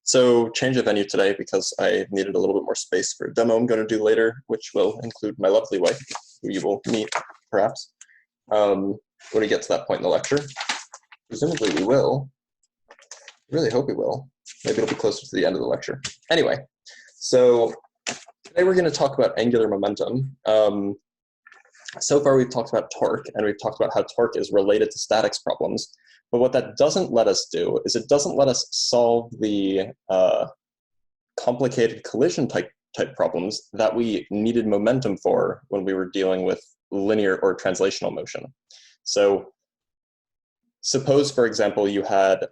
So change of venue today because I needed a little bit more space for a demo I'm going to do later, which will include my lovely wife, who you will meet, perhaps, when we get to that point in the lecture. Presumably we will. I really hope we will. Maybe it'll be closer to the end of the lecture. Anyway, so today we're going to talk about angular momentum. So far we've talked about torque, and we've talked about how torque is related to statics problems. But what that doesn't let us do is it doesn't let us solve the complicated collision type problems that we needed momentum for when we were dealing with linear or translational motion. So suppose, for example, you had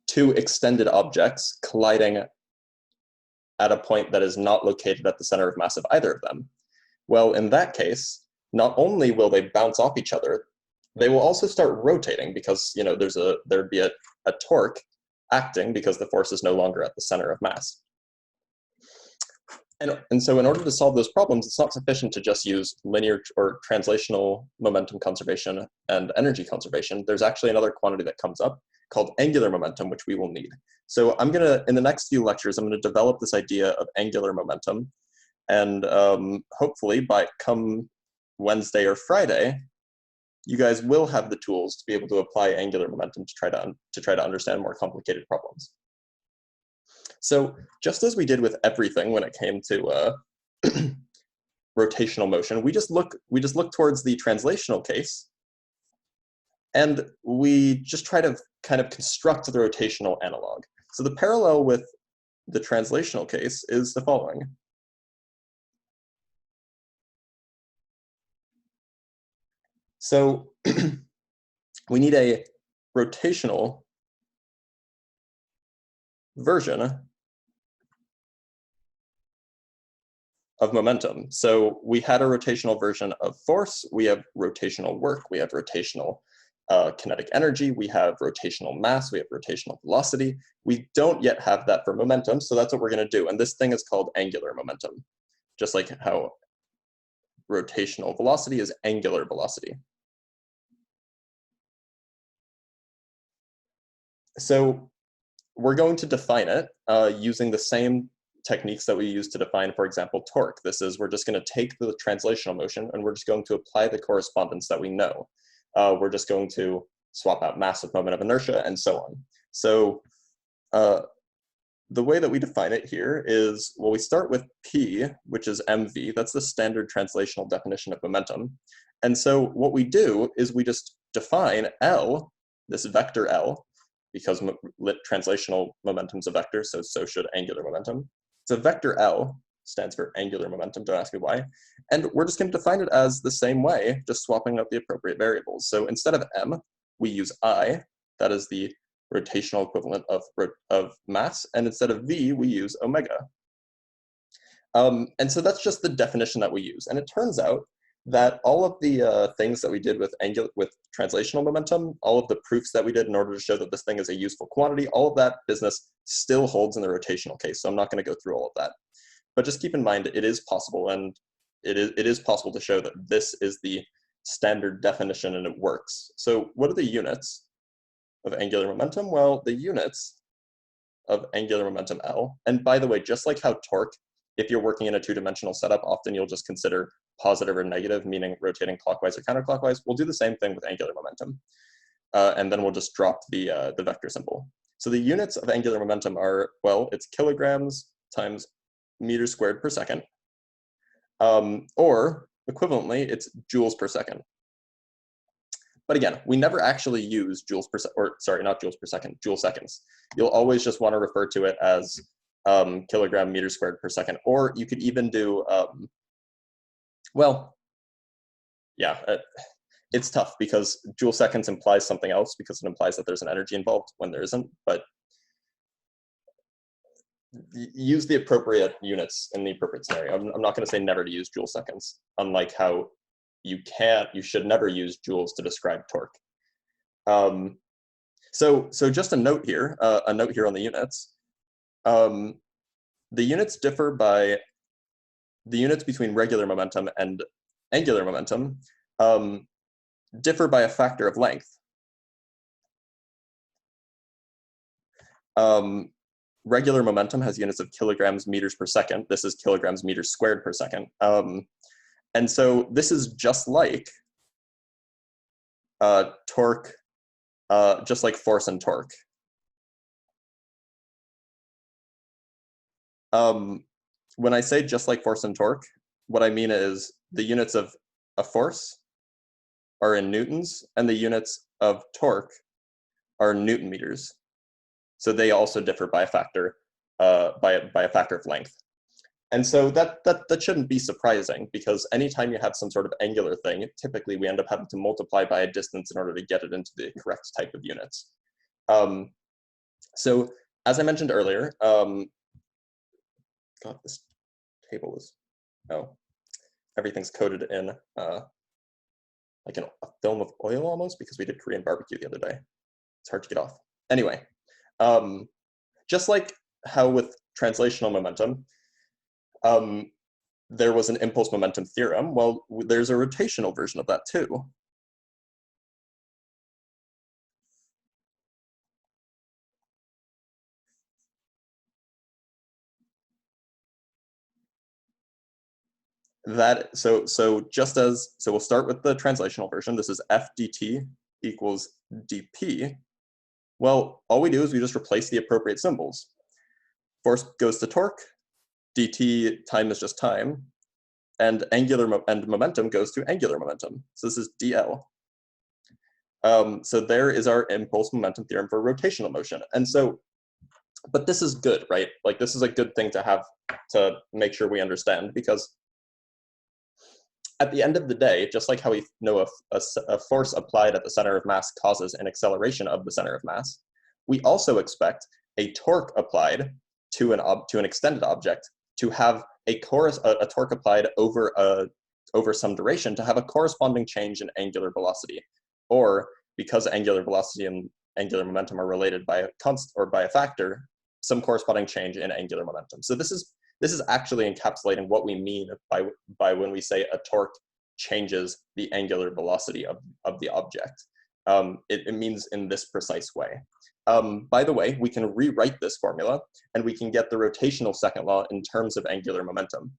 two extended objects colliding at a point that is not located at the center of mass of either of them. Well, in that case, not only will they bounce off each other, they will also start rotating because, you know, there'd be a torque acting because the force is no longer at the center of mass. And so in order to solve those problems, it's not sufficient to just use linear or translational momentum conservation and energy conservation. There's actually another quantity that comes up called angular momentum, which we will need. So I'm gonna, in the next few lectures, I'm gonna develop this idea of angular momentum. And hopefully by come Wednesday or Friday, you guys will have the tools to be able to apply angular momentum to try to understand more complicated problems. So just as we did with everything when it came to rotational motion, we just look towards the translational case, and we just try to kind of construct the rotational analog. So the parallel with the translational case is the following. So we need a rotational version of momentum. So we had a rotational version of force, we have rotational work, we have rotational kinetic energy, we have rotational mass, we have rotational velocity. We don't yet have that for momentum, so that's what we're going to do. And this thing is called angular momentum, just like how rotational velocity is angular velocity. So we're going to define it using the same techniques that we use to define, for example, torque. We're just going to take the translational motion and we're just going to apply the correspondence that we know. We're just going to swap out mass with moment of inertia and so on. So the way that we define it here is, well, we start with P, which is mv. That's the standard translational definition of momentum. And so what we do is we just define L, this vector L, because translational momentum is a vector, so should angular momentum. So vector L stands for angular momentum, don't ask me why. And we're just going to define it as the same way, just swapping out the appropriate variables. So instead of m, we use I, that is the rotational equivalent of mass, and instead of v, we use omega. And so that's just the definition that we use. And it turns out that all of the things that we did with translational momentum, all of the proofs that we did in order to show that this thing is a useful quantity, all of that business still holds in the rotational case. So I'm not going to go through all of that. But just keep in mind, it is possible, and it is possible to show that this is the standard definition and it works. So what are the units of angular momentum? Well, the units of angular momentum L, and by the way, just like how torque, if you're working in a two-dimensional setup, often you'll just consider positive or negative, meaning rotating clockwise or counterclockwise. We'll do the same thing with angular momentum. And then we'll just drop the vector symbol. So the units of angular momentum are, well, it's kilograms times meters squared per second. Or equivalently, it's joules per second. But again, we never actually use joules per second, or sorry, not joules per second, joule seconds. You'll always just want to refer to it as kilogram meters squared per second, or you could even do, well, yeah, it's tough because joule seconds implies something else because it implies that there's an energy involved when there isn't, but use the appropriate units in the appropriate scenario. I'm not going to say never to use joule seconds, unlike how you should never use joules to describe torque. So just a note here on the units. The units differ by the units between regular momentum and angular momentum differ by a factor of length. Regular momentum has units of kilograms meters per second. This is kilograms meters squared per second. And so this is just like torque, just like force and torque. When I say just like force and torque, what I mean is the units of a force are in newtons, and the units of torque are Newton meters. So they also differ by a factor, by a factor of length. And so that shouldn't be surprising, because anytime you have some sort of angular thing, typically we end up having to multiply by a distance in order to get it into the correct type of units. So as I mentioned earlier, God, this table is, everything's coated in like a film of oil almost, because we did Korean barbecue the other day. It's hard to get off. Anyway, just like how with translational momentum, there was an impulse momentum theorem, well, there's a rotational version of that too. So we'll start with the translational version. This is F dt equals dp. Well, all we do is we just replace the appropriate symbols. Force goes to torque, dt time is just time, and momentum goes to angular momentum. So this is dl. So there is our impulse momentum theorem for rotational motion. And so, but this is good, right? Like, this is a good thing to have to make sure we understand, because at the end of the day, just like how we know a force applied at the center of mass causes an acceleration of the center of mass, we also expect a torque applied to an extended object to have a torque applied over some duration to have a corresponding change in angular velocity, or because angular velocity and angular momentum are related by a constant or by a factor, some corresponding change in angular momentum. So this is actually encapsulating what we mean by when we say a torque changes the angular velocity of the object. It means in this precise way. By the way, we can rewrite this formula, and we can get the rotational second law in terms of angular momentum,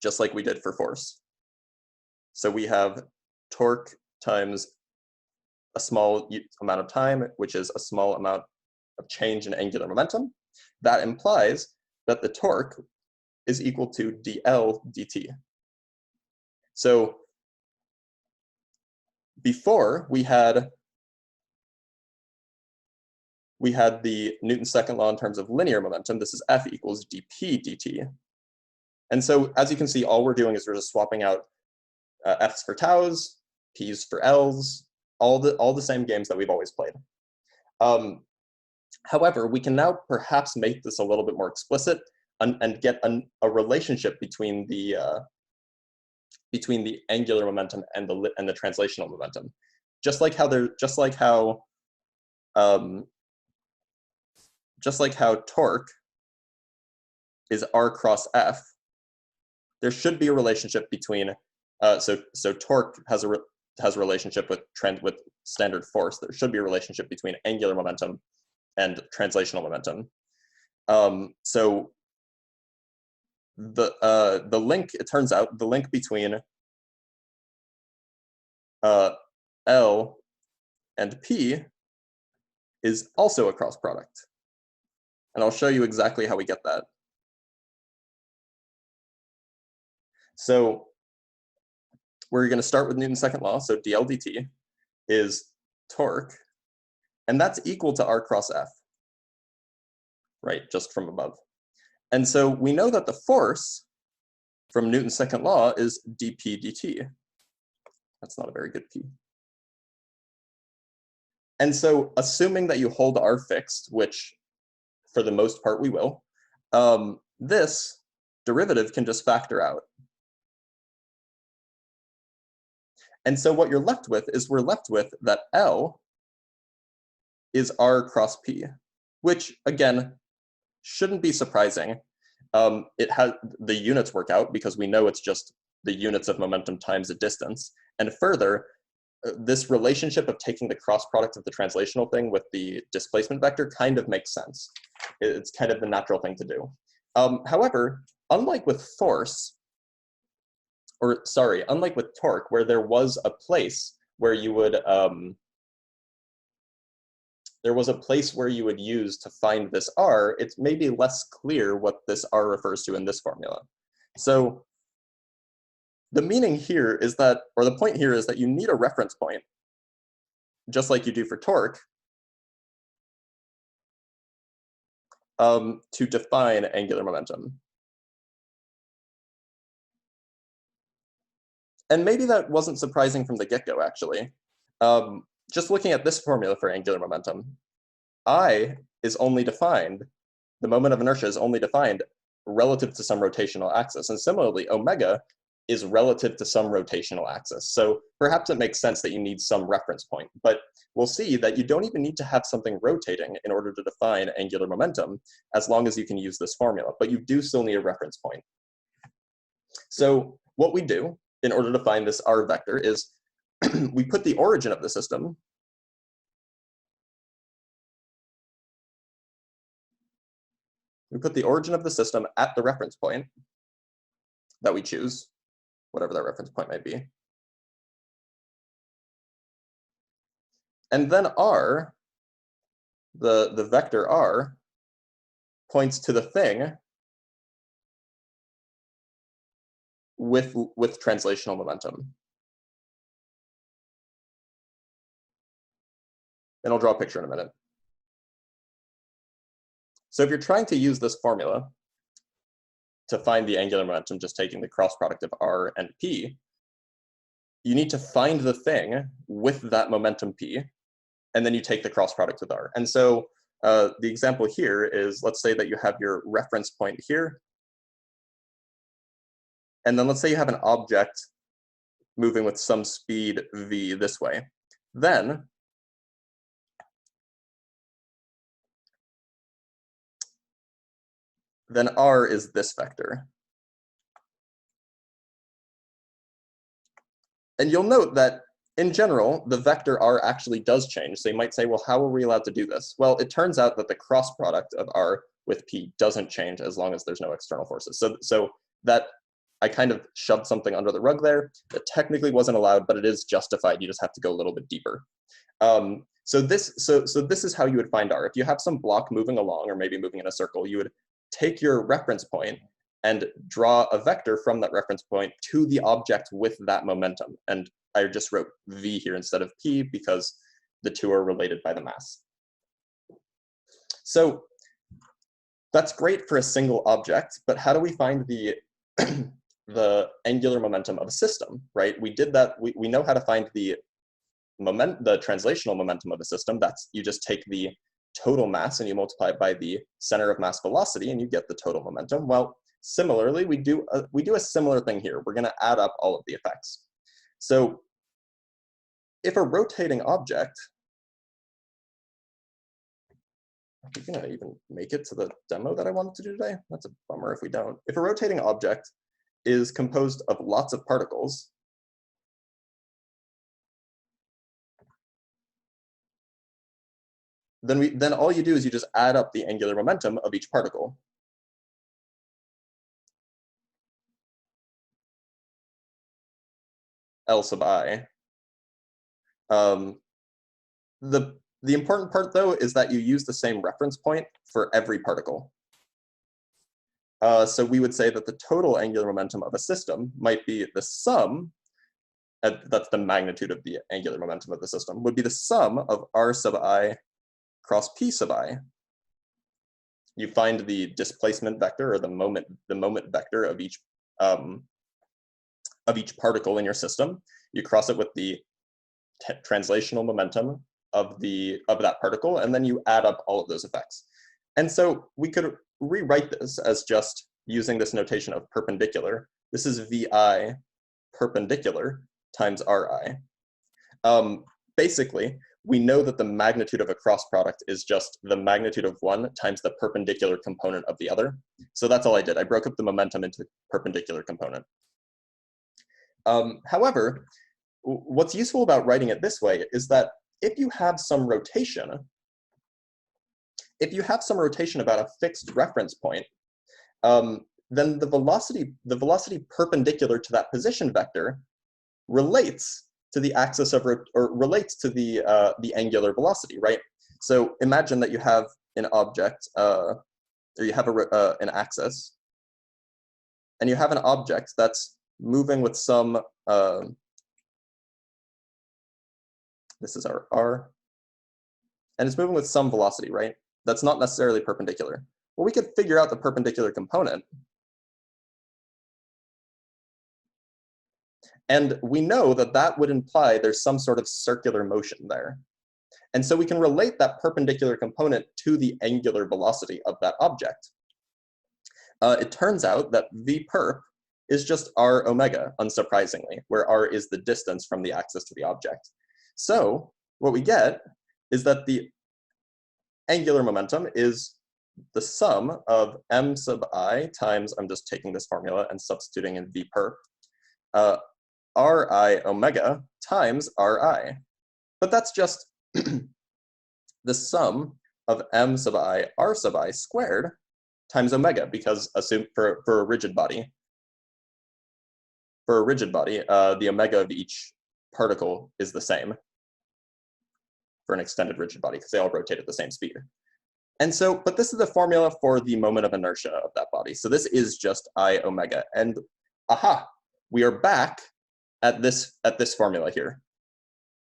just like we did for force. So we have torque times a small amount of time, which is a small amount of change in angular momentum. That implies that the torque is equal to dl dt. So before we had the Newton's second law in terms of linear momentum. This is F equals dp dt. And so as you can see, all we're doing is we're just swapping out F's for tau's, P's for L's, all the same games that we've always played. However, we can now perhaps make this a little bit more explicit and get a relationship between the angular momentum and the translational momentum. Just like how torque is R cross F, there should be a relationship between so torque has a relationship with standard force. There should be a relationship between angular momentum and translational momentum. So the link, it turns out, the link between L and P is also a cross product. And I'll show you exactly how we get that. So we're going to start with Newton's second law. So dl dt is torque, and that's equal to R cross F, right, just from above. And so we know that the force from Newton's second law is dp dt. That's not a very good P. And so assuming that you hold R fixed, which for the most part we will, this derivative can just factor out. And so what you're left with is we're left with that L is R cross P, which again, shouldn't be surprising. It has the units work out because we know it's just the units of momentum times a distance. And further, this relationship of taking the cross product of the translational thing with the displacement vector kind of makes sense. It's kind of the natural thing to do. However, unlike with force, or sorry, unlike with torque, where there was a place where you would use to find this R, it's maybe less clear what this R refers to in this formula. So the meaning here is that, or the point here is that you need a reference point, just like you do for torque, to define angular momentum. And maybe that wasn't surprising from the get-go, actually. Just looking at this formula for angular momentum, I is only defined, the moment of inertia is only defined relative to some rotational axis. And similarly, omega is relative to some rotational axis. So perhaps it makes sense that you need some reference point, but we'll see that you don't even need to have something rotating in order to define angular momentum, as long as you can use this formula, but you do still need a reference point. So what we do in order to find this R vector is we put the origin of the system at the reference point that we choose, whatever that reference point might be. And then R, the vector R, points to the thing with translational momentum. And I'll draw a picture in a minute. So if you're trying to use this formula to find the angular momentum, just taking the cross product of R and P, you need to find the thing with that momentum P, and then you take the cross product with R. And so the example here is, let's say that you have your reference point here, and then let's say you have an object moving with some speed v this way. Then R is this vector. And you'll note that in general, the vector R actually does change. So you might say, well, how are we allowed to do this? Well, it turns out that the cross product of R with P doesn't change as long as there's no external forces. So that I kind of shoved something under the rug there. It technically wasn't allowed, but it is justified. You just have to go a little bit deeper. So this is how you would find R. If you have some block moving along, or maybe moving in a circle, you would take your reference point and draw a vector from that reference point to the object with that momentum. And I just wrote V here instead of P because the two are related by the mass. So that's great for a single object, but how do we find the the angular momentum of a system, right? We did that, we know how to find the translational momentum of a system. That's, you just take the total mass and you multiply it by the center of mass velocity and you get the total momentum. Well, similarly, we do a similar thing here. We're gonna add up all of the effects. So if a rotating object, are we gonna even make it to the demo that I wanted to do today? That's a bummer if we don't. If a rotating object is composed of lots of particles, then all you do is you just add up the angular momentum of each particle. L sub I. The important part, though, is that you use the same reference point for every particle. So we would say that the total angular momentum of a system might be the sum, that's the magnitude of the angular momentum of the system, would be the sum of R sub I cross P sub I. You find the displacement vector, or the moment vector of each particle in your system. You cross it with the translational momentum of that particle, and then you add up all of those effects. And so we could rewrite this as just using this notation of perpendicular. This is VI perpendicular times RI. Basically, we know that the magnitude of a cross product is just the magnitude of one times the perpendicular component of the other. So that's all I did. I broke up the momentum into the perpendicular component. However, what's useful about writing it this way is that if you have some rotation about a fixed reference point, then the velocity perpendicular to that position vector relates to the axis of, or relates to the angular velocity, right? So imagine that you have an object, or you have an axis, and you have an object that's moving with some, this is our r, and it's moving with some velocity, right? That's not necessarily perpendicular. Well, we could figure out the perpendicular component. And we know that that would imply there's some sort of circular motion there. And so we can relate that perpendicular component to the angular velocity of that object. It turns out that v perp is just r omega, unsurprisingly, where r is the distance from the axis to the object. So what we get is that the angular momentum is the sum of m sub I times, I'm just taking this formula and substituting in v perp, ri omega times ri. But that's just the sum of m sub I r sub I squared times omega, because assume for a rigid body, the omega of each particle is the same for an extended rigid body, because they all rotate at the same speed. And so, but this is the formula for the moment of inertia of that body. So this is just I omega. And aha, we are back at this formula here.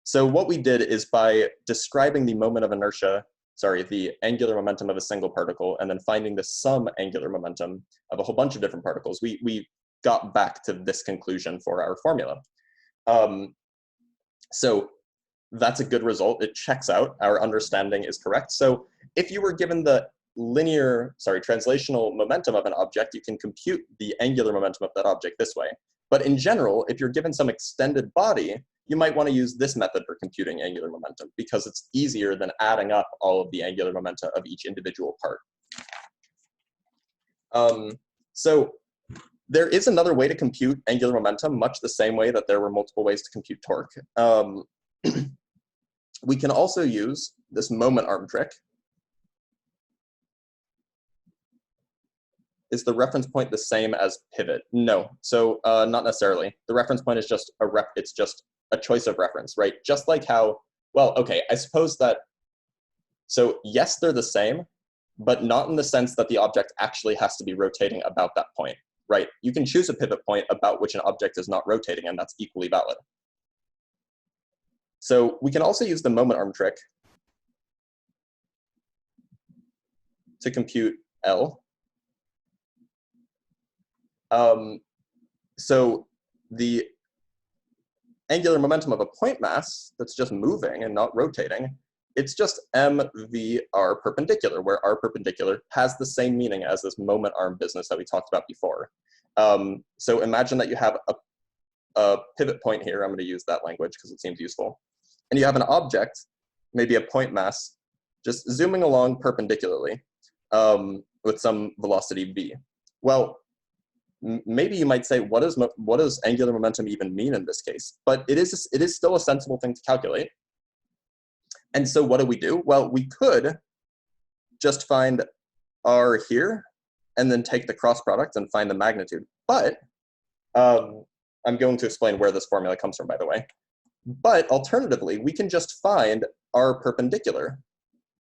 So what we did is, by describing the moment of inertia, the angular momentum of a single particle, and then finding the sum angular momentum of a whole bunch of different particles, we got back to this conclusion for our formula. So that's a good result. It checks out. Our understanding is correct. So if you were given the translational momentum of an object, you can compute the angular momentum of that object this way. But in general, if you're given some extended body, you might want to use this method for computing angular momentum, because it's easier than adding up all of the angular momenta of each individual part. So there is another way to compute angular momentum, much the same way that there were multiple ways to compute torque. We can also use this moment arm trick. Is the reference point the same as pivot? No, so not necessarily. The reference point is just it's just a choice of reference, right? Just like how, well, okay, I suppose that, so yes, they're the same, but not in the sense that the object actually has to be rotating about that point, right? You can choose a pivot point about which an object is not rotating, and that's equally valid. So we can also use the moment arm trick to compute L. So the angular momentum of a point mass that's just moving and not rotating, it's just mvr perpendicular, where r perpendicular has the same meaning as this moment arm business that we talked about before. So imagine that you have a pivot point here. I'm going to use that language because it seems useful. And you have an object, maybe a point mass, just zooming along perpendicularly with some velocity v. Well, maybe you might say, what does angular momentum even mean in this case? But it is still a sensible thing to calculate. And so what do? Well, we could just find r here and then take the cross product and find the magnitude. But I'm going to explain where this formula comes from, by the way. But alternatively, we can just find r perpendicular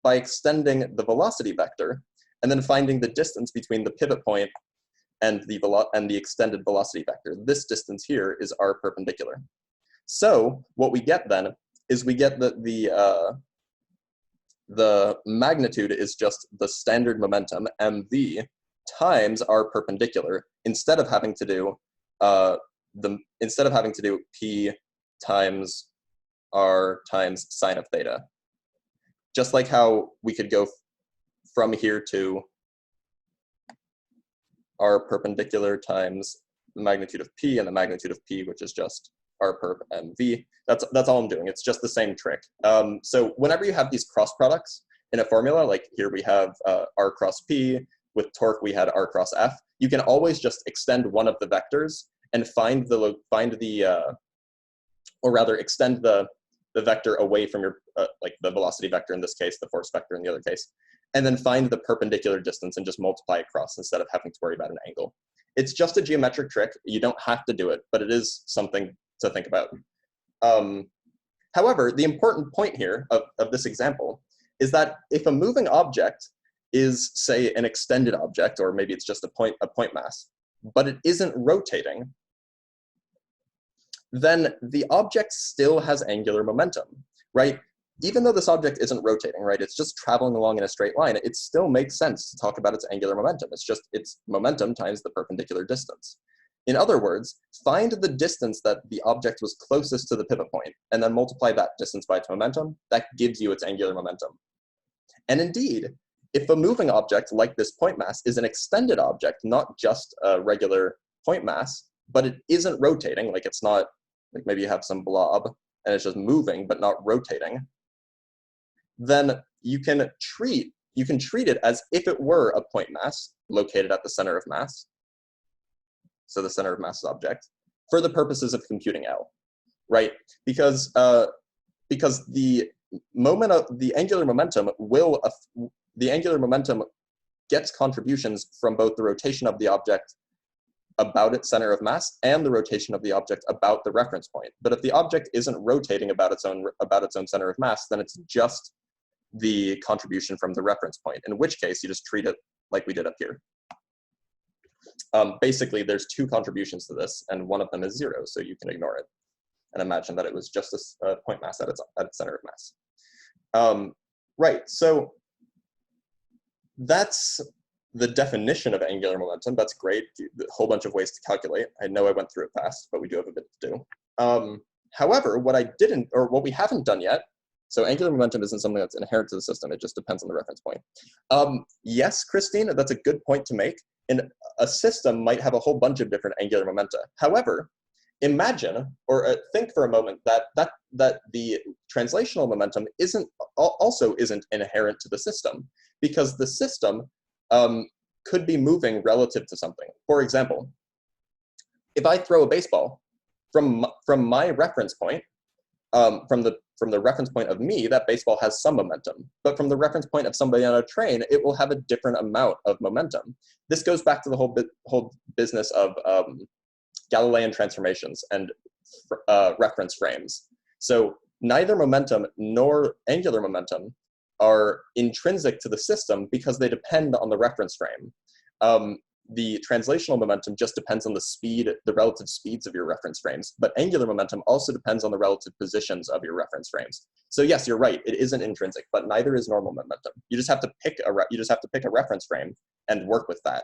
by extending the velocity vector and then finding the distance between the pivot point and the extended velocity vector. This distance here is r perpendicular. So what we get then is we get that the magnitude is just the standard momentum mv times r perpendicular, instead of having to do p times r times sine of theta. Just like how we could go from here to r perpendicular times the magnitude of p and the magnitude of p, which is just r perp mv. That's all I'm doing. It's just the same trick. So whenever you have these cross products in a formula, like here we have r cross p, with torque we had r cross f, you can always just extend one of the vectors and find the or rather extend the vector away from your, like the velocity vector in this case, the force vector in the other case, and then find the perpendicular distance and just multiply across instead of having to worry about an angle. It's just a geometric trick. You don't have to do it, but it is something to think about. However, the important point here of this example is that if a moving object is, say, an extended object, or maybe it's just a point mass, but it isn't rotating, then the object still has angular momentum, right? Even though this object isn't rotating, right, it's just traveling along in a straight line, it still makes sense to talk about its angular momentum. It's just its momentum times the perpendicular distance. In other words, find the distance that the object was closest to the pivot point, and then multiply that distance by its momentum. That gives you its angular momentum. And indeed, if a moving object like this point mass is an extended object, not just a regular point mass, but it isn't rotating, like it's not, like maybe you have some blob and it's just moving but not rotating, then you can treat it as if it were a point mass located at the center of mass, so the center of mass object, for the purposes of computing L, right? Because the moment of the angular momentum gets contributions from both the rotation of the object about its center of mass and the rotation of the object about the reference point. But if the object isn't rotating about its own center of mass, then it's just the contribution from the reference point, in which case you just treat it like we did up here. Basically, there's two contributions to this, and one of them is 0, so you can ignore it and imagine that it was just a point mass at its center of mass. Right, so that's the definition of angular momentum. That's great, a whole bunch of ways to calculate. I know I went through it fast, but we do have a bit to do. However, what we haven't done yet, so angular momentum isn't something that's inherent to the system, it just depends on the reference point. Yes, Christine, that's a good point to make. And a system might have a whole bunch of different angular momenta. However, imagine, or think for a moment that the translational momentum also isn't inherent to the system, because the system could be moving relative to something. For example, if I throw a baseball from my reference point, from the reference point of me, that baseball has some momentum. But from the reference point of somebody on a train, it will have a different amount of momentum. This goes back to the whole business of Galilean transformations and reference frames. So neither momentum nor angular momentum are intrinsic to the system because they depend on the reference frame. The translational momentum just depends on the relative speeds of your reference frames, but angular momentum also depends on the relative positions of your reference frames. So yes, you're right, it isn't intrinsic, but neither is normal momentum. You just have to pick a reference frame and work with that.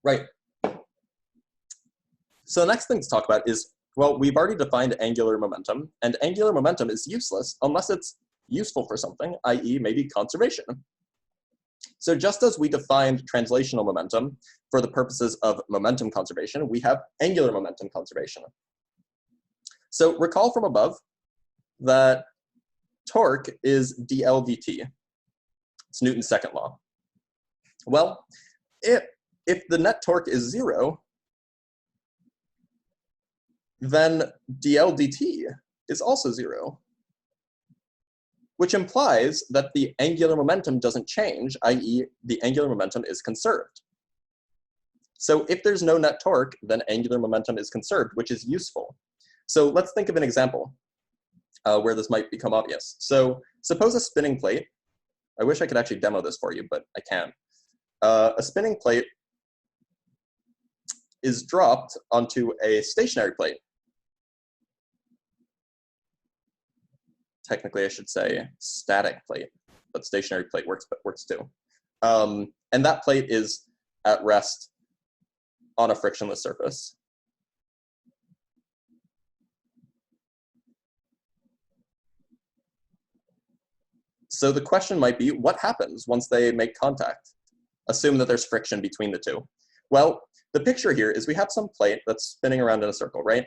Right. So the next thing to talk about is, well, we've already defined angular momentum, and angular momentum is useless unless it's useful for something, i.e. maybe conservation. So just as we defined translational momentum for the purposes of momentum conservation, we have angular momentum conservation. So recall from above that torque is dl dt. It's Newton's second law. Well, if the net torque is 0, then dl dt is also 0. Which implies that the angular momentum doesn't change, i.e. the angular momentum is conserved. So if there's no net torque, then angular momentum is conserved, which is useful. So let's think of an example where this might become obvious. So suppose a spinning plate, I wish I could actually demo this for you, but I can't. A spinning plate is dropped onto a stationary plate. Technically, I should say static plate, but stationary plate works too. And that plate is at rest on a frictionless surface. So the question might be, what happens once they make contact? Assume that there's friction between the two. Well, the picture here is we have some plate that's spinning around in a circle, right?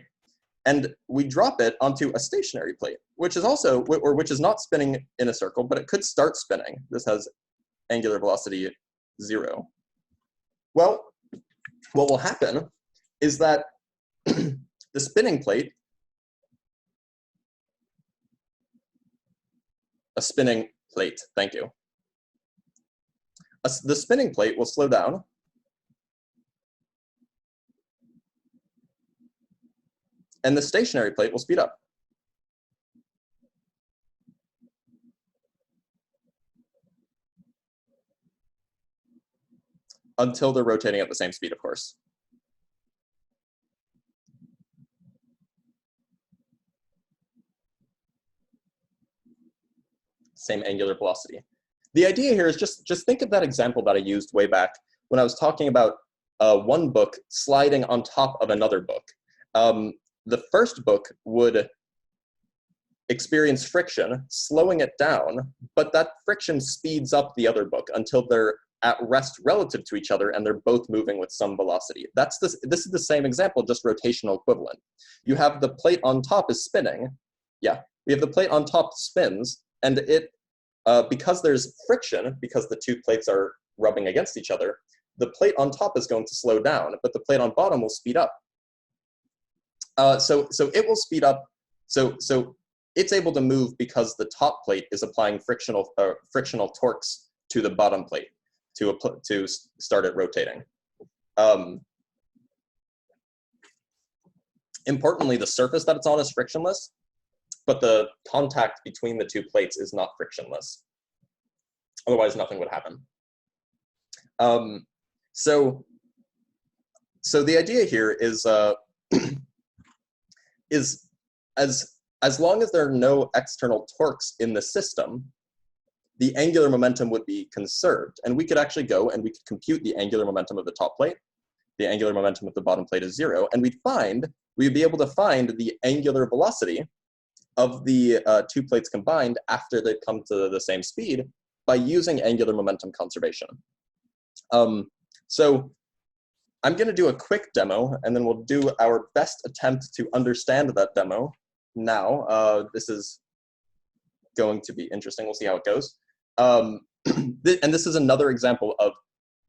And we drop it onto a stationary plate, which is not spinning in a circle, but it could start spinning. This has angular velocity 0. Well, what will happen is that the spinning plate, thank you. The spinning plate will slow down and the stationary plate will speed up. Until they're rotating at the same speed, of course. Same angular velocity. The idea here is just think of that example that I used way back when I was talking about one book sliding on top of another book. The first book would experience friction, slowing it down, but that friction speeds up the other book until they're at rest relative to each other and they're both moving with some velocity. This is the same example, just rotational equivalent. You have the plate on top is spinning. Yeah, we have the plate on top spins, and it, because there's friction, because the two plates are rubbing against each other, the plate on top is going to slow down, but the plate on bottom will speed up. So it will speed up. So it's able to move because the top plate is applying frictional torques to the bottom plate to start it rotating. Importantly, the surface that it's on is frictionless, but the contact between the two plates is not frictionless. Otherwise, nothing would happen. So the idea here is as long as there are no external torques in the system, the angular momentum would be conserved. And we could actually go and we could compute the angular momentum of the top plate. The angular momentum of the bottom plate is 0. And we'd be able to find the angular velocity of the two plates combined after they come to the same speed by using angular momentum conservation. So I'm going to do a quick demo, and then we'll do our best attempt to understand that demo now. This is going to be interesting. We'll see how it goes. And this is another example of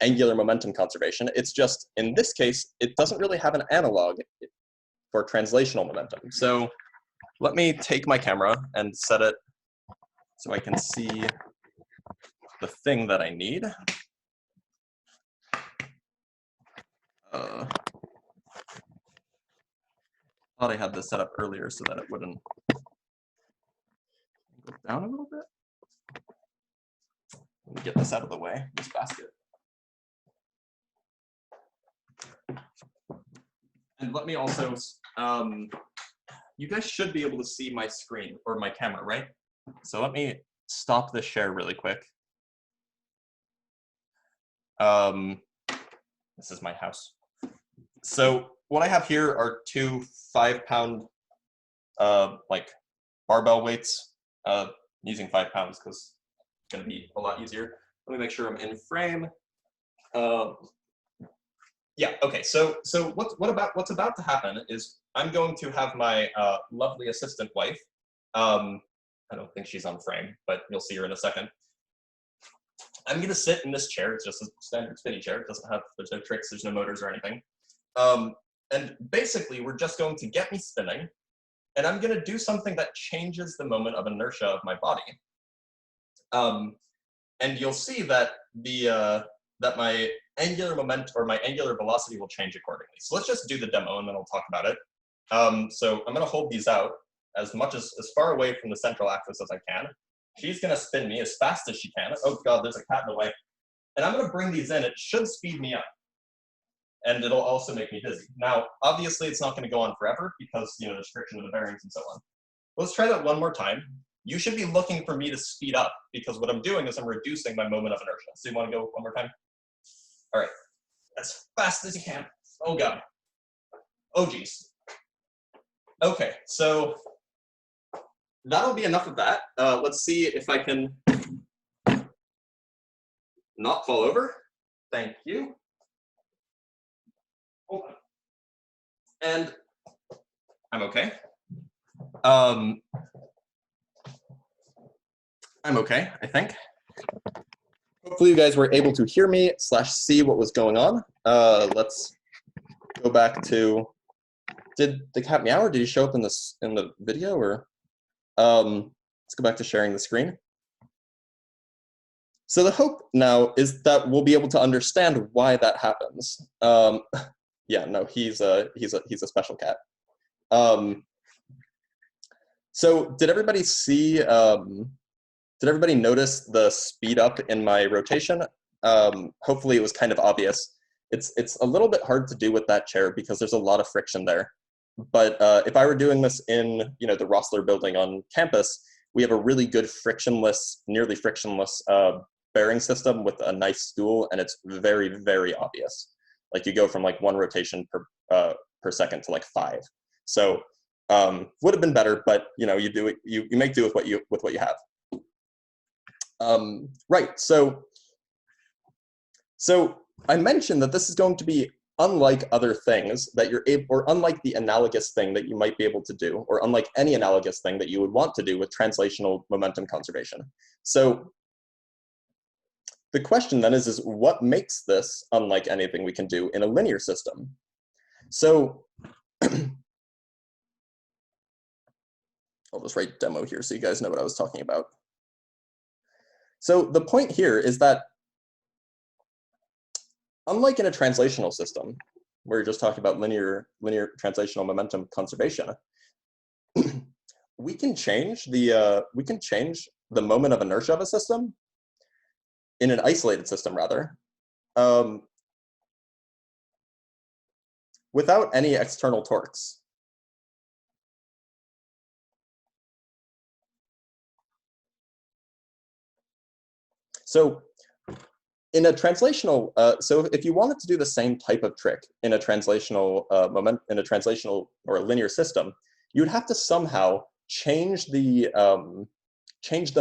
angular momentum conservation. It's just, in this case, it doesn't really have an analog for translational momentum. So let me take my camera and set it so I can see the thing that I need. Thought I had this set up earlier so that it wouldn't go down a little bit. Let me get this out of the way, this basket. And let me also, you guys should be able to see my screen or my camera, right? So let me stop this share really quick. This is my house. So what I have here are two 5-pound like barbell weights, using 5 pounds because it's going to be a lot easier. Let me make sure I'm in frame. Yeah, okay, so what's about to happen is I'm going to have my lovely assistant wife, I don't think she's on frame, but you'll see her in a second. I'm going to sit in this chair. It's just a standard spinny chair. It doesn't have, there's no tricks, there's no motors or anything. And basically, we're just going to get me spinning, and I'm going to do something that changes the moment of inertia of my body. And you'll see that that my angular moment or my angular velocity will change accordingly. So let's just do the demo, and then I'll talk about it. So I'm going to hold these out as far away from the central axis as I can. She's going to spin me as fast as she can. Oh God, there's a cat in the way. And I'm going to bring these in. It should speed me up. And it'll also make me dizzy. Now, obviously, it's not going to go on forever because, you know, there's friction of the bearings and so on. Let's try that one more time. You should be looking for me to speed up because what I'm doing is I'm reducing my moment of inertia. So you want to go one more time? All right. As fast as you can. Oh God. Oh geez. Okay, so that'll be enough of that. Let's see if I can not fall over. Thank you. Hold on. And I'm okay. I'm okay, I think. Hopefully you guys were able to hear me / see what was going on. Let's go back to, did the cat meow, or did he show up in the video, or let's go back to sharing the screen. So the hope now is that we'll be able to understand why that happens. Yeah, no, he's a special cat. So did everybody see? Did everybody notice the speed up in my rotation? Hopefully it was kind of obvious. It's a little bit hard to do with that chair because there's a lot of friction there. But if I were doing this in the Rossler building on campus, we have a really good frictionless, nearly frictionless bearing system with a nice stool, and it's very, very obvious. Like you go from like 1 rotation per second to like 5. So would have been better, but you do it. You make do with what you have. Right. So I mentioned that this is going to be unlike other things that you're able, or unlike the analogous thing that you might be able to do, or unlike any analogous thing that you would want to do with translational momentum conservation. So the question then is what makes this unlike anything we can do in a linear system? So I'll just write demo here so you guys know what I was talking about. So the point here is that unlike in a translational system, where you're just talking about linear translational momentum conservation, we can change the moment of inertia of a system, in an isolated system rather, without any external torques. So in a translational, so if you wanted to do the same type of trick in a translational or a linear system, you would have to somehow change the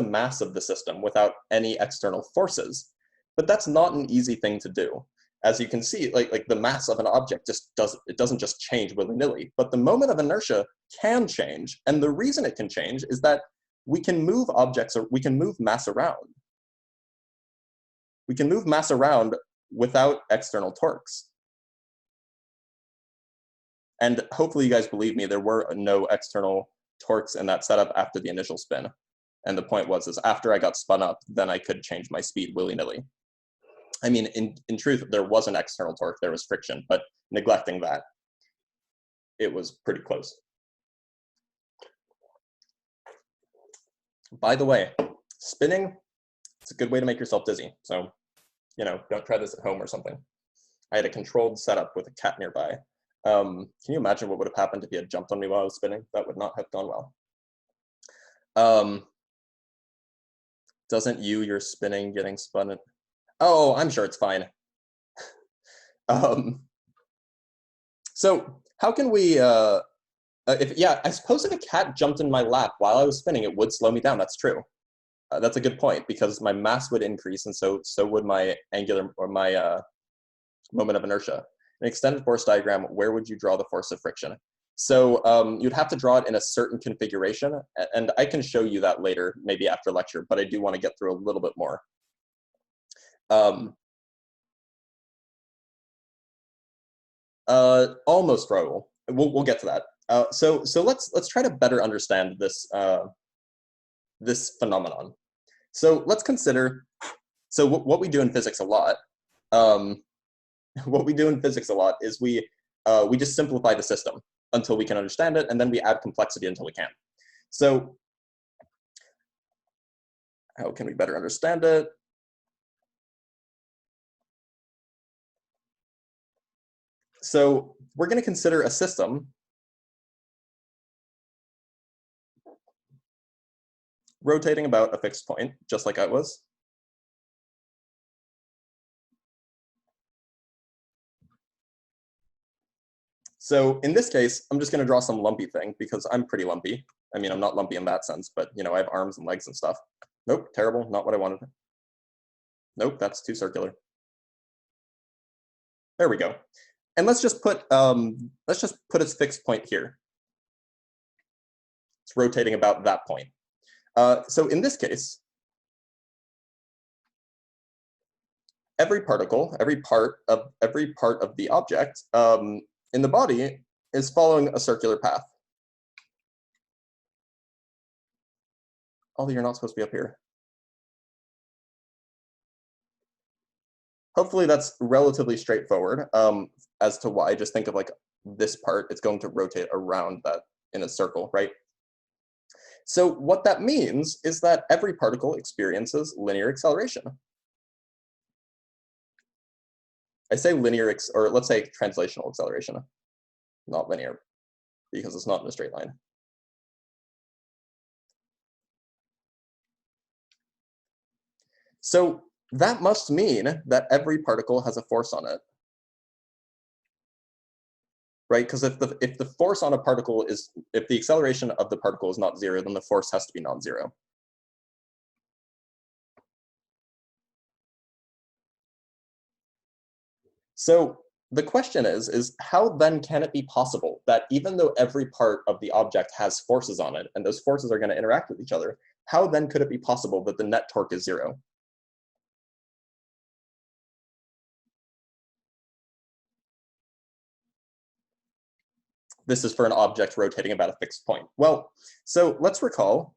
mass of the system without any external forces. But that's not an easy thing to do. As you can see, like the mass of an object just doesn't just change willy-nilly, but the moment of inertia can change. And the reason it can change is that we can move objects, or we can move mass around. We can move mass around without external torques. And hopefully you guys believe me, there were no external torques in that setup after the initial spin. And the point was after I got spun up, then I could change my speed willy-nilly. I mean, in truth, there was an external torque, there was friction, but neglecting that, it was pretty close. By the way, spinning, it's a good way to make yourself dizzy. So, don't try this at home or something. I had a controlled setup with a cat nearby. Can you imagine what would have happened if he had jumped on me while I was spinning? That would not have gone well. Doesn't you're spinning, getting spun? Oh, I'm sure it's fine. So how can we, I suppose if a cat jumped in my lap while I was spinning, it would slow me down. That's true. That's a good point, because my mass would increase, and so would my angular, or my moment of inertia. An extended force diagram, where would you draw the force of friction? So you'd have to draw it in a certain configuration, and I can show you that later, maybe after lecture, but I do want to get through a little bit more. Almost, Raul. We'll get to that. So let's try to better understand this this phenomenon. So let's consider. So what we do in physics a lot. What we do in physics a lot is we just simplify the system until we can understand it, and then we add complexity until we can't. So how can we better understand it? So we're going to consider a system rotating about a fixed point, just like I was. So in this case, I'm just going to draw some lumpy thing because I'm pretty lumpy. I mean, I'm not lumpy in that sense, but I have arms and legs and stuff. Nope, terrible, not what I wanted. Nope, that's too circular. There we go. And let's just put its fixed point here. It's rotating about that point. So in this case, every particle, every part of the object in the body is following a circular path. Although you're not supposed to be up here. Hopefully that's relatively straightforward as to why. Just think of like this part, it's going to rotate around that in a circle, right? So what that means is that every particle experiences linear acceleration. I say linear, or let's say translational acceleration, not linear, because it's not in a straight line. So that must mean that every particle has a force on it, right? Because if the force on a particle is, if the acceleration of the particle is not zero, then the force has to be non-zero. So the question is how then can it be possible that even though every part of the object has forces on it, and those forces are going to interact with each other, how then could it be possible that the net torque is zero? This is for an object rotating about a fixed point. Well, so let's recall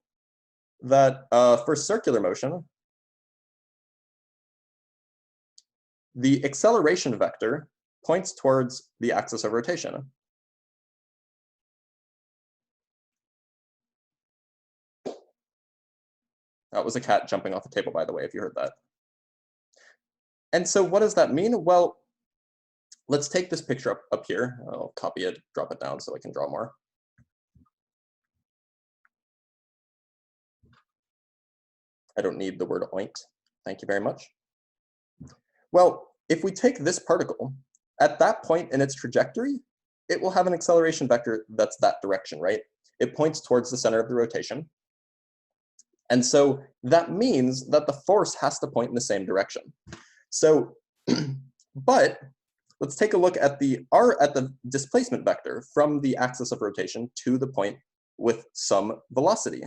that for circular motion, the acceleration vector points towards the axis of rotation. That was a cat jumping off the table, by the way, if you heard that. And so what does that mean? Well, let's take this picture up here. I'll copy it, drop it down so I can draw more. I don't need the word oint. Thank you very much. Well, if we take this particle, at that point in its trajectory, it will have an acceleration vector that's that direction, right? It points towards the center of the rotation. And so that means that the force has to point in the same direction. So, but let's take a look at the displacement vector from the axis of rotation to the point with some velocity,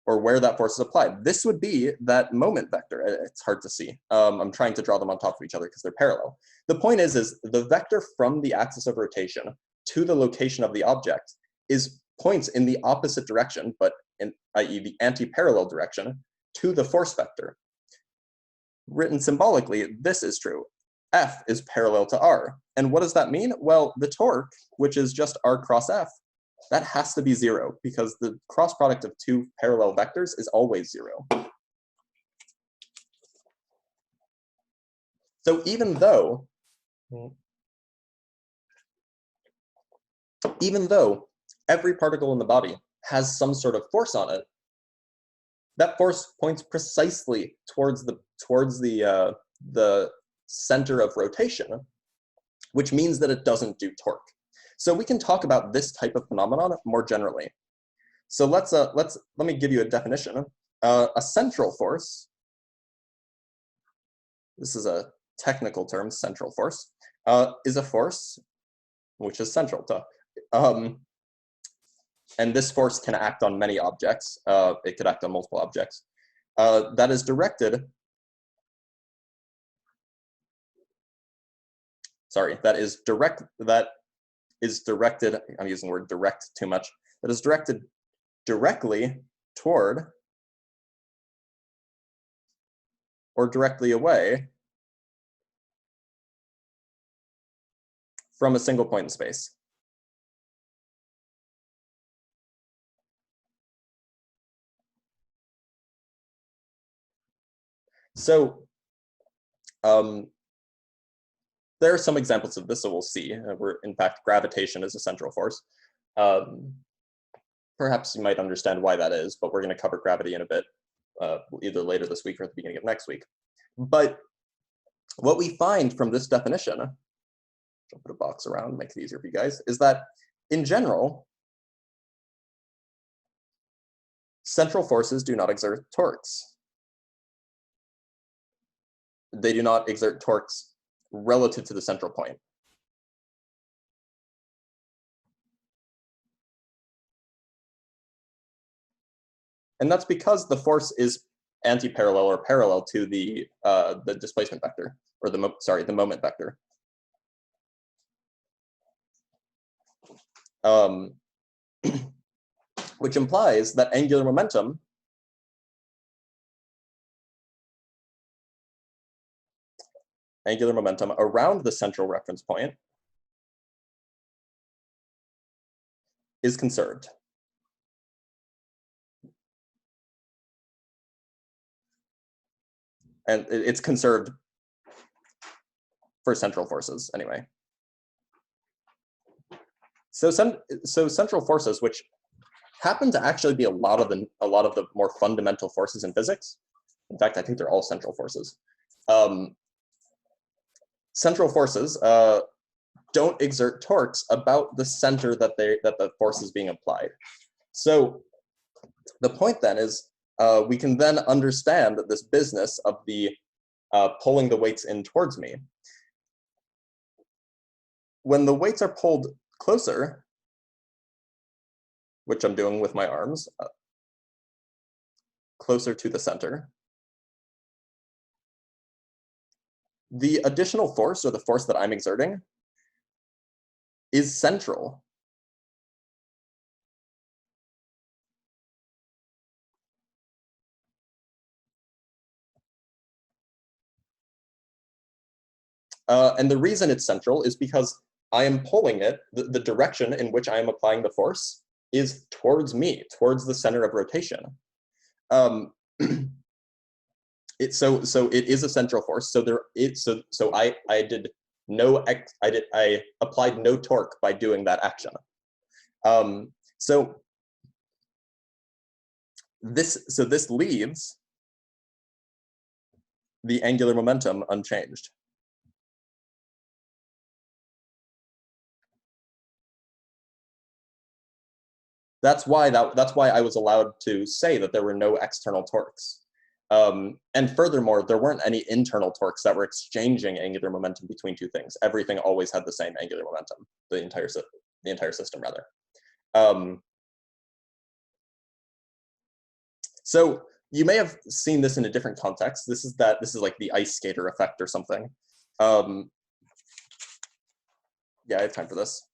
or where that force is applied. This would be that moment vector. It's hard to see. I'm trying to draw them on top of each other because they're parallel. The point is the vector from the axis of rotation to the location of the object points in the opposite direction, but i.e. the anti-parallel direction, to the force vector. Written symbolically, this is true. F is parallel to R. And what does that mean? Well, the torque, which is just R cross F, that has to be zero because the cross product of two parallel vectors is always zero. So even though every particle in the body has some sort of force on it, that force points precisely towards the center of rotation, which means that it doesn't do torque. So we can talk about this type of phenomenon more generally. So let me give you a definition. A central force, this is a technical term, central force, is a force which is central to, and this force can act on many objects. It could act on multiple objects. That is directed, I'm using the word direct too much, that is directed directly toward or directly away from a single point in space. So there are some examples of this that we'll see, where in fact gravitation is a central force. Perhaps you might understand why that is, but we're going to cover gravity in a bit, either later this week or at the beginning of next week. But what we find from this definition, I'll put a box around, make it easier for you guys, is that in general, central forces do not exert torques. They do not exert torques relative to the central point. And that's because the force is anti-parallel or parallel to the displacement vector, or the moment vector. which implies that angular momentum around the central reference point is conserved. And it's conserved for central forces anyway. So central forces, which happen to actually be a lot of the more fundamental forces in physics. In fact, I think they're all central forces. Central forces don't exert torques about the center that the force is being applied. So the point then is we can then understand this business of the pulling the weights in towards me. When the weights are pulled closer, which I'm doing with my arms, closer to the center, the additional force, or the force that I'm exerting, is central. And the reason it's central is because I am pulling it, the direction in which I am applying the force is towards me, towards the center of rotation. So it is a central force. So I applied no torque by doing that action. So this leaves the angular momentum unchanged. That's why I was allowed to say that there were no external torques. And furthermore, there weren't any internal torques that were exchanging angular momentum between two things. Everything always had the same angular momentum, the entire system rather. So you may have seen this in a different context. This is like the ice skater effect or something. Yeah, I have time for this.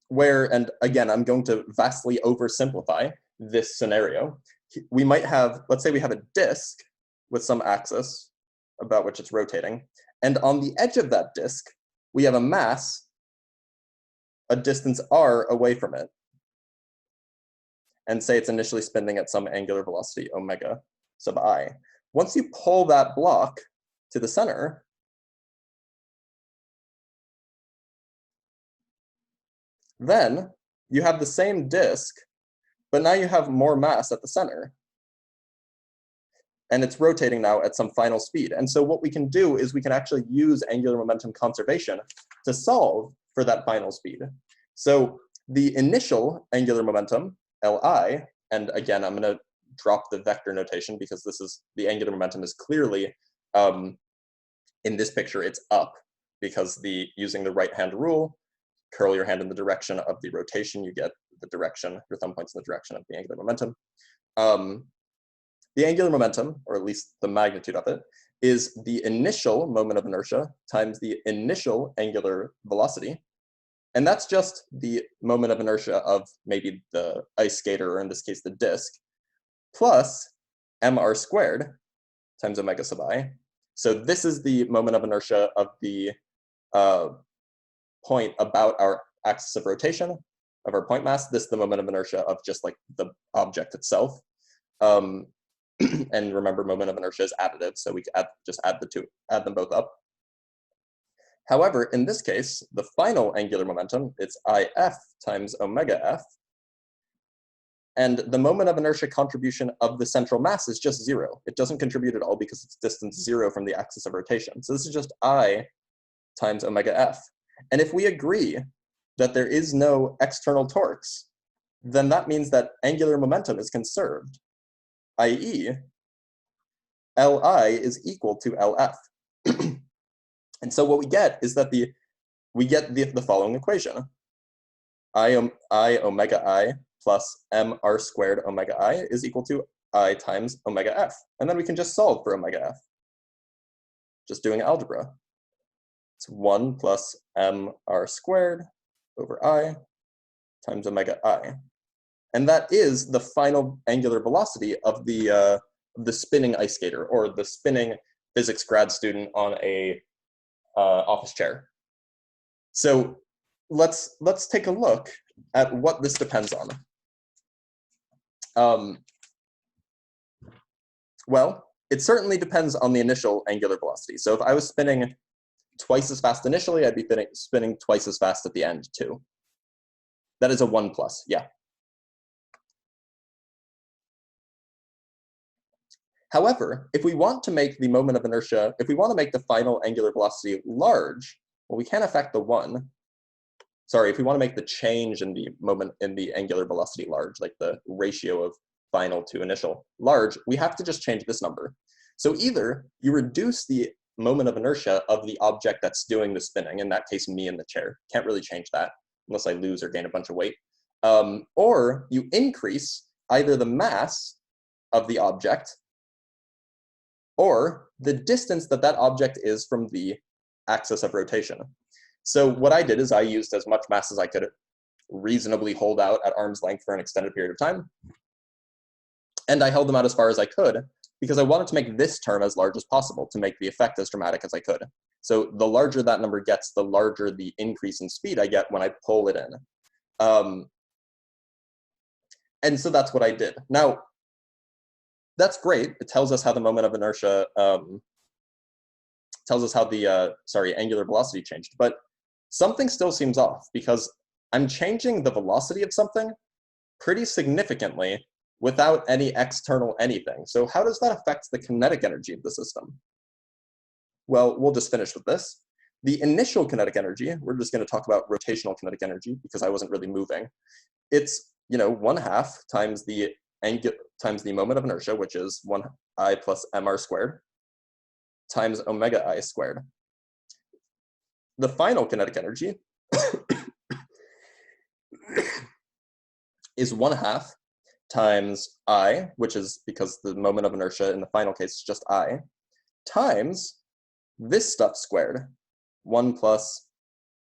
Where, and again, I'm going to vastly oversimplify this scenario. We might have, let's say we have a disk with some axis about which it's rotating. And on the edge of that disk, we have a mass a distance r away from it. And say it's initially spinning at some angular velocity omega sub I. Once you pull that block to the center, then you have the same disk, but now you have more mass at the center. And it's rotating now at some final speed. And so what we can do is we can actually use angular momentum conservation to solve for that final speed. So the initial angular momentum, Li, and again, I'm going to drop the vector notation because the angular momentum is clearly, in this picture, it's up, because using the right-hand rule, curl your hand in the direction of the rotation, you get the direction, your thumb points in the direction of the angular momentum. The angular momentum, or at least the magnitude of it, is the initial moment of inertia times the initial angular velocity. And that's just the moment of inertia of maybe the ice skater, or in this case, the disk, plus mr squared times omega sub I. So this is the moment of inertia of the point about our axis of rotation, of our point mass. This is the moment of inertia of just like the object itself. And remember, moment of inertia is additive, so we just add them both up. However, in this case, the final angular momentum, it's IF times omega F, and the moment of inertia contribution of the central mass is just 0. It doesn't contribute at all because it's distance 0 from the axis of rotation. So this is just I times omega F. And if we agree that there is no external torques, then that means that angular momentum is conserved, i.e., Li is equal to Lf. And so what we get is that we get the following equation. I omega I plus mr squared omega I is equal to I times omega F. And then we can just solve for omega F. just doing algebra. It's 1 plus mr squared over I times omega I. And that is the final angular velocity of the spinning ice skater, or the spinning physics grad student on a office chair. So let's take a look at what this depends on. Well, it certainly depends on the initial angular velocity. So if I was spinning twice as fast initially, I'd be spinning twice as fast at the end too. That is a 1 plus, yeah. However, if we want to make the moment of inertia, if we want to make the final angular velocity large, well, we can't affect the 1. Sorry, if we want to make the change in the moment in the angular velocity large, like the ratio of final to initial large, we have to just change this number. So either you reduce the moment of inertia of the object that's doing the spinning, in that case, me in the chair. Can't really change that unless I lose or gain a bunch of weight. Or you increase either the mass of the object or the distance that that object is from the axis of rotation. So what I did is I used as much mass as I could reasonably hold out at arm's length for an extended period of time. And I held them out as far as I could because I wanted to make this term as large as possible to make the effect as dramatic as I could. So the larger that number gets, the larger the increase in speed I get when I pull it in. And so that's what I did. Now, that's great. It tells us how the moment of inertia, tells us how the, angular velocity changed. But something still seems off because I'm changing the velocity of something pretty significantly without any external anything. So how does that affect the kinetic energy of the system? Well, we'll just finish with this. The initial kinetic energy, we're just going to talk about rotational kinetic energy because I wasn't really moving. It's, 1/2 times the moment of inertia, which is 1I plus mr squared, times omega I squared. The final kinetic energy is 1/2 times I, which is because the moment of inertia in the final case is just I, times this stuff squared, 1 plus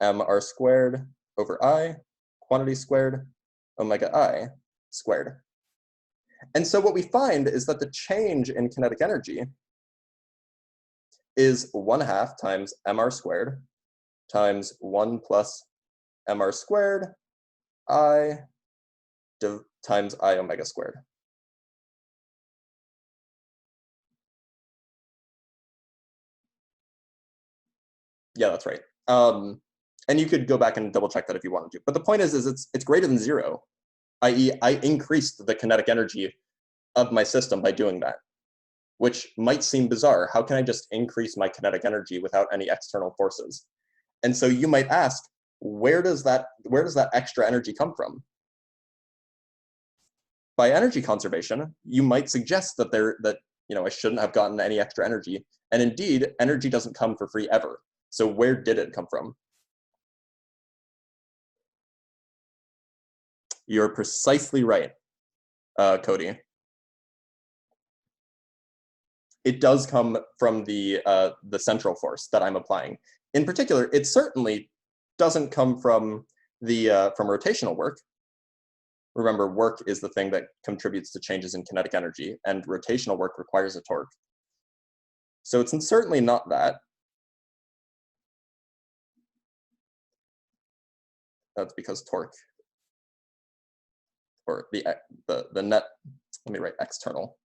mr squared over I, quantity squared, omega I squared. And so what we find is that the change in kinetic energy is 1/2 times mr squared times 1 plus mr squared I times I omega squared. Yeah, that's right. And you could go back and double check that if you wanted to. But the point is it's greater than 0, i.e. I increased the kinetic energy of my system by doing that, which might seem bizarre. How can I just increase my kinetic energy without any external forces? And so you might ask, where does that extra energy come from? By energy conservation, you might suggest that I shouldn't have gotten any extra energy. And indeed, energy doesn't come for free ever. So where did it come from? You're precisely right, Cody. It does come from the central force that I'm applying. In particular, it certainly doesn't come from from rotational work. Remember, work is the thing that contributes to changes in kinetic energy, and rotational work requires a torque. So it's certainly not that. That's because torque, or the net, let me write external,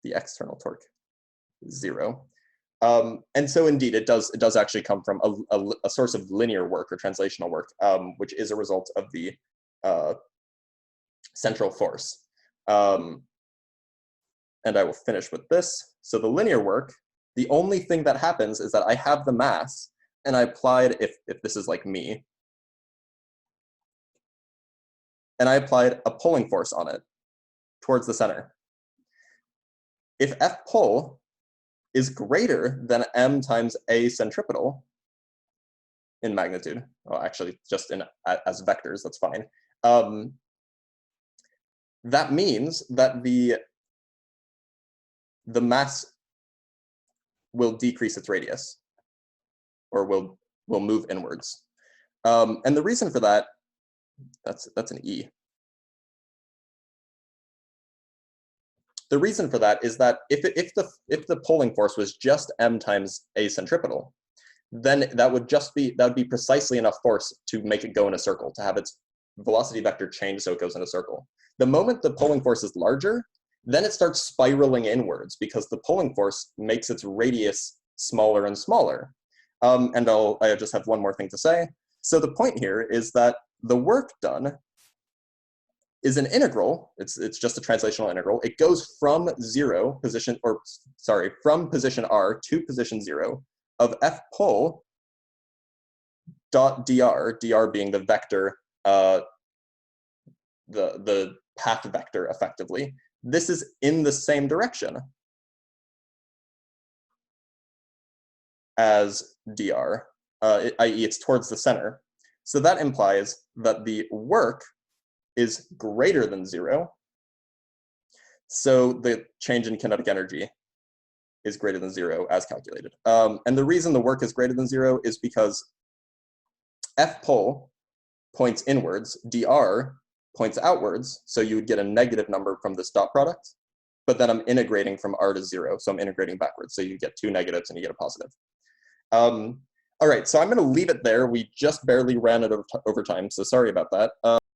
the external torque is 0. And so indeed, it does actually come from a source of linear work or translational work, which is a result of the central force. And I will finish with this. So the linear work, the only thing that happens is that I have the mass, and I applied, if this is like me, and I applied a pulling force on it towards the center. If F pull is greater than m times a centripetal in magnitude, well, actually just as vectors, that's fine. That means that the mass will decrease its radius. or will move inwards. And the reason for that, that's an E. The reason for that is that if the pulling force was just m times a centripetal, then that would be precisely enough force to make it go in a circle, to have its velocity vector change so it goes in a circle. The moment the pulling force is larger, then it starts spiraling inwards because the pulling force makes its radius smaller and smaller. And I just have one more thing to say. So the point here is that the work done is an integral. It's just a translational integral. It goes from from position R to position 0 of f pull dot dr being the vector, the path vector effectively. This is in the same direction as dr, i.e. it's towards the center. So that implies that the work is greater than 0. So the change in kinetic energy is greater than 0 as calculated. And the reason the work is greater than 0 is because f pull points inwards, dr points outwards, so you would get a negative number from this dot product, but then I'm integrating from r to 0, so I'm integrating backwards, so you get 2 negatives and you get a positive. All right, so I'm going to leave it there. We just barely ran it over time, so sorry about that.